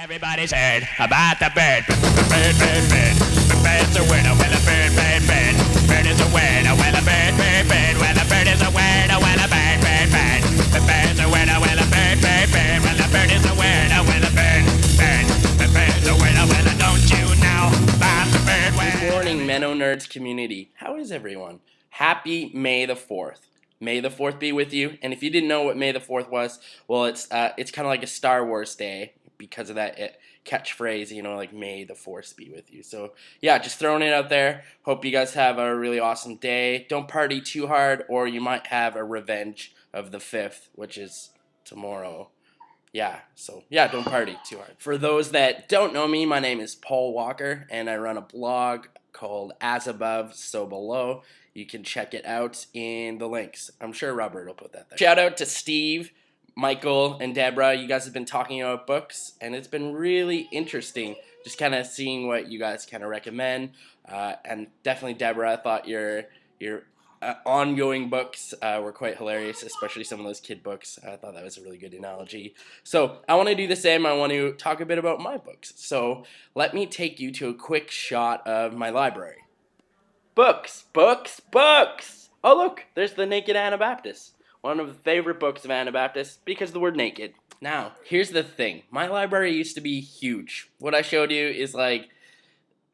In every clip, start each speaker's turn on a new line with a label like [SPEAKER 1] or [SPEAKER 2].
[SPEAKER 1] Everybody's heard about the bird. Bird, bird, bird. The bird's a word. Oh, well, a bird, bird, bird. Bird is a word. Oh, well, a bird, bird, bird. Well, a bird is a word. Oh, well, a bird, bird, bird. The bird's a word. Oh, well, a bird, bird, bird. Well, a bird is a word. Oh, well, a bird, bird. The bird's a word. Oh, well, don't you know about the bird word?
[SPEAKER 2] Good morning, MennoNerds community. How is everyone? Happy May the 4th. May the 4th be with you. And if you didn't know what May the 4th was, well, it's kind of like a Star Wars day because of that catchphrase, you know, like May the 4th be with you. So, yeah, just throwing it out there. Hope you guys have a really awesome day. Don't party too hard or you might have a revenge of the 5th, which is tomorrow. Yeah, so yeah, don't party too hard. For those that don't know me, my name is Paul Walker, and I run a blog called As Above, So Below. You can check it out in the links. I'm sure Robert will put that there. Shout out to Steve, Michael, and Deborah. You guys have been talking about books, and it's been really interesting just kind of seeing what you guys kind of recommend. And definitely, Deborah, I thought your ongoing books were quite hilarious, especially some of those kid books. I thought that was a really good analogy. So I want to do the same. I want to talk a bit about my books. So let me take you to a quick shot of my library. Books, books, books! Oh look, there's the Naked Anabaptist. One of the favorite books of Anabaptist because of the word naked. Now, here's the thing. My library used to be huge. What I showed you is like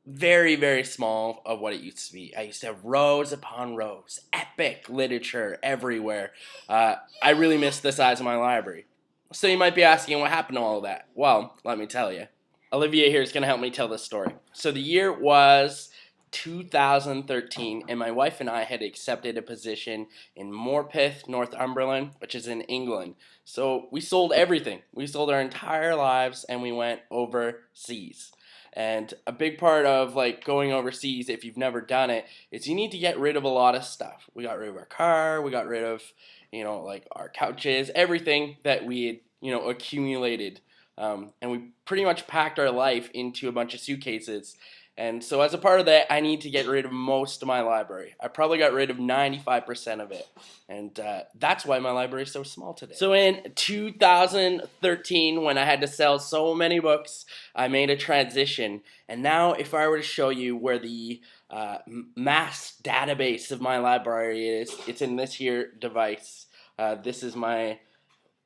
[SPEAKER 2] very, very small of what it used to be. I used to have rows upon rows, epic literature everywhere. I really miss the size of my library. So you might be asking what happened to all of that. Well, let me tell you. Olivia here is going to help me tell this story. So the year was 2013, and my wife and I had accepted a position in Morpeth, Northumberland, which is in England. So we sold everything. We sold our entire lives, and we went overseas. And a big part of like going overseas, if you've never done it, is you need to get rid of a lot of stuff. We got rid of our car, we got rid of, you know, like our couches, everything that we had, you know, accumulated. And we pretty much packed our life into a bunch of suitcases. And so as a part of that, I need to get rid of most of my library. I probably got rid of 95% of it. And that's why my library is so small today. So in 2013, when I had to sell so many books, I made a transition. And now if I were to show you where the mass database of my library is, it's in this here device. This is my...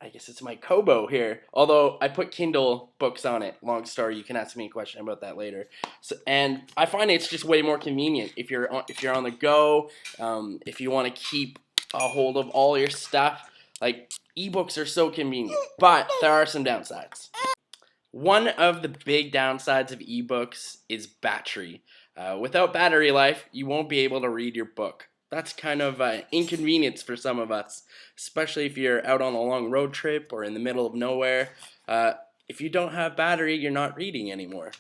[SPEAKER 2] I guess it's my Kobo here, although I put Kindle books on it. Long story, you can ask me a question about that later. So, and I find it's just way more convenient if you're on the go, if you want to keep a hold of all your stuff. Like, ebooks are so convenient, but there are some downsides. One of the big downsides of ebooks is battery. Without battery life, you won't be able to read your book. That's kind of an inconvenience for some of us, especially if you're out on a long road trip or in the middle of nowhere. If you don't have battery, you're not reading anymore.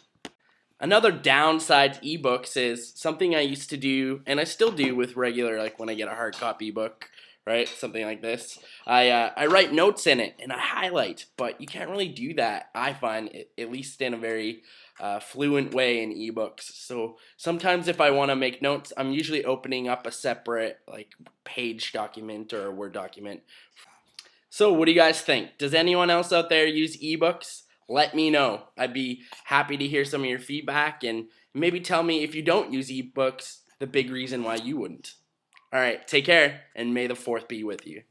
[SPEAKER 2] Another downside to ebooks is something I used to do, and I still do with regular, like when I get a hard copy book, right? Something like this. I write notes in it and I highlight, but you can't really do that, I find, at least in a very fluent way in ebooks. So sometimes if I want to make notes, I'm usually opening up a separate like page document or a Word document. So what do you guys think? Does anyone else out there use ebooks? Let me know. I'd be happy to hear some of your feedback and maybe tell me if you don't use ebooks, the big reason why you wouldn't. All right, take care, and may the 4th be with you.